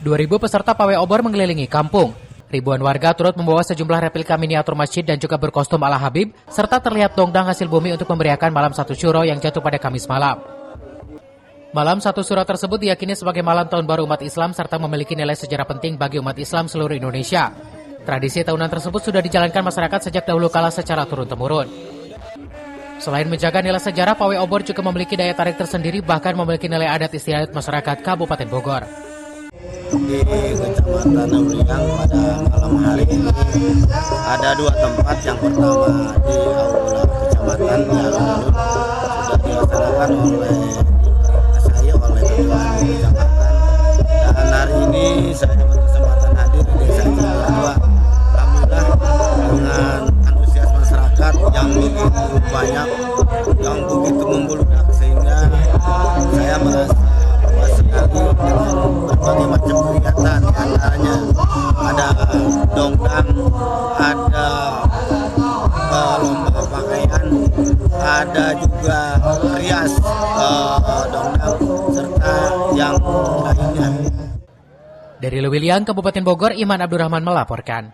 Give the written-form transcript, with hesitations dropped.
2.000 peserta pawai obor mengelilingi kampung. Ribuan warga turut membawa sejumlah replika miniatur masjid dan juga berkostum ala Habib, serta terlihat dongdang hasil bumi untuk memeriahkan malam satu syuro yang jatuh pada Kamis malam. Malam satu syuro tersebut diyakini sebagai malam tahun baru umat Islam serta memiliki nilai sejarah penting bagi umat Islam seluruh Indonesia. Tradisi tahunan tersebut sudah dijalankan masyarakat sejak dahulu kala secara turun-temurun. Selain menjaga nilai sejarah, pawai obor juga memiliki daya tarik tersendiri, bahkan memiliki nilai adat istiadat masyarakat Kabupaten Bogor. Di Kecamatan Uliang pada malam hari ini ada dua tempat. Yang pertama di Aula Kecamatan yang sudah dilaksanakan oleh Ketua Kecamatan, dan hari ini saya berkesempatan hadir di desa Cibadua. Alhamdulillah dengan antusias masyarakat yang begitu banyak, yang begitu membludak, sehingga saya merasa puas sekali dengan berbagai macam kegiatan. Antaranya ada dongdang, ada lomba pakaian, ada juga rias dongdang, serta yang lainnya. Dari Lewiliang, Kabupaten Bogor, Iman Abdurrahman melaporkan.